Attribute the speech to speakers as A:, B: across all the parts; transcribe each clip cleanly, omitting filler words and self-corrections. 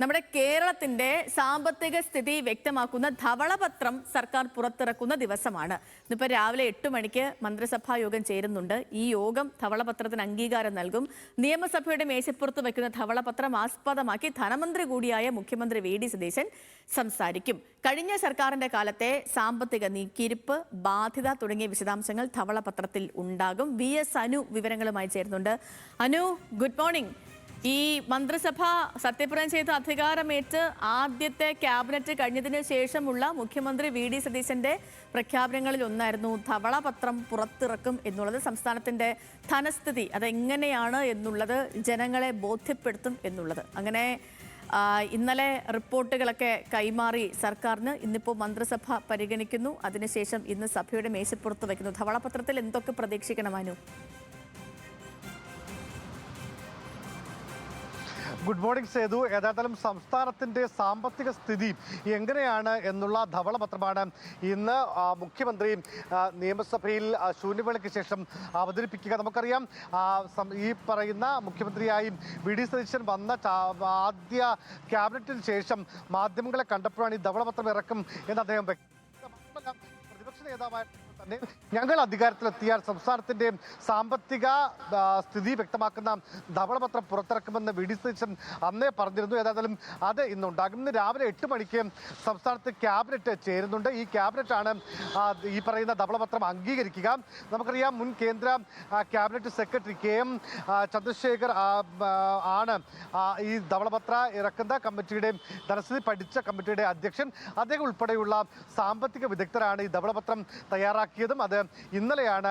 A: നമ്മുടെ കേരളത്തിന്റെ സാമ്പത്തിക സ്ഥിതി വ്യക്തമാക്കുന്ന ധവളപത്രം സർക്കാർ പുറത്തിറക്കുന്ന ദിവസമാണ്. ഇന്നിപ്പോൾ രാവിലെ 8 മണിക്ക് മന്ത്രിസഭാ യോഗം ചേരുന്നുണ്ട്. ഈ യോഗം ധവളപത്രത്തിന് അംഗീകാരം നൽകും. നിയമസഭയുടെ മേശപ്പുറത്ത് വയ്ക്കുന്ന ധവളപത്രം ആസ്പദമാക്കി ധനമന്ത്രി കൂടിയായ മുഖ്യമന്ത്രി വി.ഡി. സതീശൻ സംസാരിക്കും. കഴിഞ്ഞ സർക്കാരിന്റെ കാലത്തെ സാമ്പത്തിക നീക്കിയിരിപ്പ്, ബാധ്യത തുടങ്ങിയ വിശദാംശങ്ങൾ ധവളപത്രത്തിൽ ഉണ്ടാകും. വി.എസ്. അനു വിവരങ്ങളുമായി ചേരുന്നുണ്ട്. Anu, good morning. ഈ മന്ത്രിസഭ സത്യപ്രതിജ്ഞ ചെയ്ത് അധികാരമേറ്റ് ആദ്യത്തെ ക്യാബിനറ്റ് കഴിഞ്ഞതിന് ശേഷമുള്ള മുഖ്യമന്ത്രി വി.ഡി. സതീശന്റെ പ്രഖ്യാപനങ്ങളിൽ ഒന്നായിരുന്നു ധവളപത്രം പുറത്തിറക്കും എന്നുള്ളത്. സംസ്ഥാനത്തിന്റെ ധനസ്ഥിതി അതെങ്ങനെയാണ് എന്നുള്ളത് ജനങ്ങളെ ബോധ്യപ്പെടുത്തും എന്നുള്ളത്. അങ്ങനെ ഇന്നലെ റിപ്പോർട്ടുകളൊക്കെ കൈമാറി സർക്കാരിന്. ഇന്നിപ്പോൾ മന്ത്രിസഭ പരിഗണിക്കുന്നു. അതിനുശേഷം ഇന്ന് സഭയുടെ മേശപ്പുറത്ത് വയ്ക്കുന്നു. ധവളപത്രത്തിൽ എന്തൊക്കെ പ്രതീക്ഷിക്കണമാനു?
B: Good morning Sethu. ഏതായാലും സംസ്ഥാനത്തിന്റെ സാമ്പത്തിക സ്ഥിതി എങ്ങനെയാണ് എന്നുള്ള ധവളപത്രമാണ് ഇന്ന് മുഖ്യമന്ത്രി നിയമസഭയിൽ ശൂന്യവേളയ്ക്ക് ശേഷം അവതരിപ്പിക്കുക. നമുക്കറിയാം, ഈ പറയുന്ന മുഖ്യമന്ത്രിയായി വി.ഡി. സതീശൻ വന്ന ആദ്യ ക്യാബിനറ്റിന് ശേഷം മാധ്യമങ്ങളെ കണ്ടപ്പോഴാണ് ഈ ധവളപത്രം ഇറക്കും എന്ന് അദ്ദേഹം വ്യക്തമാക്കി. പ്രതിപക്ഷ നേതാവായ തന്നെ ഞങ്ങൾ അധികാരത്തിലെത്തിയാൽ സംസ്ഥാനത്തിന്റെ സാമ്പത്തിക സ്ഥിതി വ്യക്തമാക്കുന്ന ധവളപത്രം പുറത്തിറക്കുമെന്ന് വി.ഡി. സതീശൻ അന്നേ പറഞ്ഞിരുന്നു. ഏതായാലും അത് ഇന്നുണ്ടാകും. ഇന്ന് രാവിലെ 8 മണിക്ക് സംസ്ഥാനത്ത് ക്യാബിനറ്റ് ചേരുന്നുണ്ട്. ഈ ക്യാബിനറ്റാണ് ഈ പറയുന്ന ധവളപത്രം അംഗീകരിക്കുക. നമുക്കറിയാം, മുൻ കേന്ദ്ര ക്യാബിനറ്റ് സെക്രട്ടറി കെ.എം. ചന്ദ്രശേഖർ ആണ് ഈ ധവളപത്ര ഇറക്കുന്ന കമ്മിറ്റിയുടെ ധനസ്ഥിതി പഠിച്ച കമ്മിറ്റിയുടെ അധ്യക്ഷൻ. അദ്ദേഹം ഉൾപ്പെടെയുള്ള സാമ്പത്തിക വിദഗ്ധരാണ് ഈ ധവളപത്രം തയ്യാറാക്കിയതും അത് ഇന്നലെയാണ്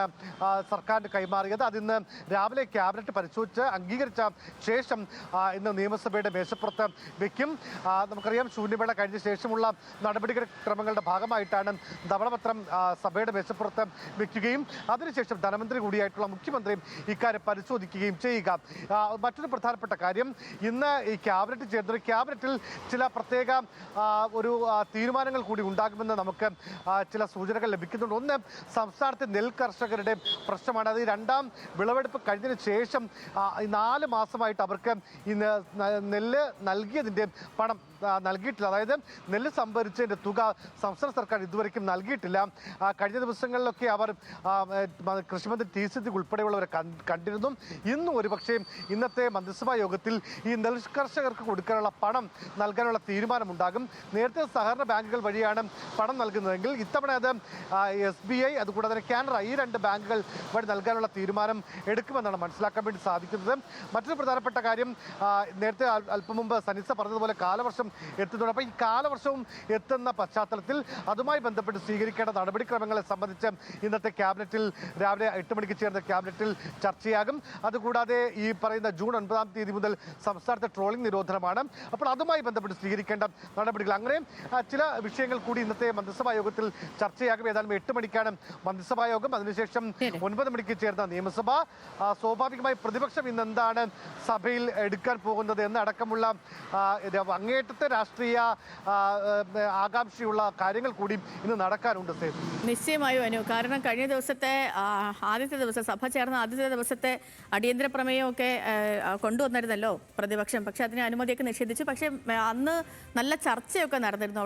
B: സർക്കാരിന് കൈമാറിയത്. അതിന്ന് രാവിലെ ക്യാബിനറ്റ് പരിശോധിച്ച് അംഗീകരിച്ച ശേഷം ഇന്ന് നിയമസഭയുടെ മേശപ്പുറത്ത് വയ്ക്കും. നമുക്കറിയാം, ശൂന്യവേള കഴിഞ്ഞ ശേഷമുള്ള നടപടിക്രമങ്ങളുടെ ഭാഗമായിട്ടാണ് ധവളപത്രം സഭയുടെ മേശപ്പുറത്ത് വയ്ക്കുകയും അതിനുശേഷം ധനമന്ത്രി കൂടിയായിട്ടുള്ള മുഖ്യമന്ത്രിയും ഇക്കാര്യം പരിശോധിക്കുകയും ചെയ്യുക. മറ്റൊരു പ്രധാനപ്പെട്ട കാര്യം, ഇന്ന് ഈ ക്യാബിനറ്റ് ചേർന്ന ക്യാബിനറ്റിൽ ചില പ്രത്യേക ഒരു തീരുമാനങ്ങൾ കൂടി ഉണ്ടാകുമെന്ന് നമുക്ക് ചില സൂചനകൾ ലഭിക്കുന്നുണ്ട്. ഒന്ന്, സംസ്ഥാനത്തെ നെൽ കർഷകരുടെ പ്രശ്നമാണ്. അത് രണ്ടാം വിളവെടുപ്പ് കഴിഞ്ഞതിന് ശേഷം 4 മാസമായിട്ട് അവർക്ക് ഈ നെല്ല് നൽകിയതിൻ്റെ പണം നൽകിയിട്ടില്ല. അതായത് നെല്ല് സംഭരിച്ചതിൻ്റെ തുക സംസ്ഥാന സർക്കാർ ഇതുവരെയ്ക്കും നൽകിയിട്ടില്ല. കഴിഞ്ഞ ദിവസങ്ങളിലൊക്കെ അവർ കൃഷിമന്ത്രി ടി സിദ്ദിഖ് ഉൾപ്പെടെയുള്ളവരെ കണ്ടിരുന്നു. ഇന്നും ഒരുപക്ഷെ ഇന്നത്തെ മന്ത്രിസഭാ യോഗത്തിൽ ഈ നെൽ കർഷകർക്ക് കൊടുക്കാനുള്ള പണം നൽകാനുള്ള തീരുമാനമുണ്ടാകും. നേരത്തെ സഹകരണ ബാങ്കുകൾ വഴിയാണ് പണം നൽകുന്നതെങ്കിൽ ഇത്തവണ അത് SBI അതുകൂടാതെ തന്നെ കാനറ, ഈ 2 ബാങ്കുകൾ വഴി നൽകാനുള്ള തീരുമാനം എടുക്കുമെന്നാണ് മനസ്സിലാക്കാൻ വേണ്ടി സാധിക്കുന്നത്. മറ്റൊരു പ്രധാനപ്പെട്ട കാര്യം, നേരത്തെ അല്പം മുമ്പ് സനിസ പറഞ്ഞതുപോലെ കാലവർഷം എത്തുന്നുണ്ട്. അപ്പോൾ ഈ കാലവർഷവും എത്തുന്ന പശ്ചാത്തലത്തിൽ അതുമായി ബന്ധപ്പെട്ട് സ്വീകരിക്കേണ്ട നടപടിക്രമങ്ങളെ സംബന്ധിച്ച് ഇന്നത്തെ ക്യാബിനറ്റിൽ രാവിലെ 8 മണിക്ക് ചേർന്ന ക്യാബിനറ്റിൽ ചർച്ചയാകും. അതുകൂടാതെ ഈ പറയുന്ന ജൂൺ 9-ാം തീയതി മുതൽ സംസ്ഥാനത്തെ ട്രോളിംഗ് നിരോധനമാണ്. അപ്പോൾ അതുമായി ബന്ധപ്പെട്ട് സ്വീകരിക്കേണ്ട നടപടികൾ, അങ്ങനെ ചില വിഷയങ്ങൾ കൂടി ഇന്നത്തെ മന്ത്രിസഭാ യോഗത്തിൽ ചർച്ചയാകും. ഏതായാലും 8 മണിക്കാണ് മന്ത്രിസഭാ യോഗം. അതിനുശേഷം 9 മണിക്ക് ചേർന്ന നിയമസഭ. സ്വാഭാവികമായി പ്രതിപക്ഷം ഇന്ന് എന്താണ് സഭയിൽ എടുക്കാൻ പോകുന്നത് എന്നടക്കമുള്ള അങ്ങേറ്റത്തെ രാഷ്ട്രീയ ആകാംക്ഷയുള്ള കാര്യങ്ങൾ കൂടി ഇന്ന് നടക്കാനുണ്ട്.
A: നിശ്ചയമായും അനു, കാരണം കഴിഞ്ഞ ദിവസത്തെ ആദ്യത്തെ ദിവസം സഭ ചേർന്ന ആദ്യത്തെ ദിവസത്തെ അടിയന്തര പ്രമേയമൊക്കെ കൊണ്ടുവന്നിരുന്നല്ലോ പ്രതിപക്ഷം. പക്ഷെ അതിന് അനുമതിയൊക്കെ നിഷേധിച്ചു. പക്ഷെ അന്ന് നല്ല ചർച്ചയൊക്കെ നടന്നിരുന്നു.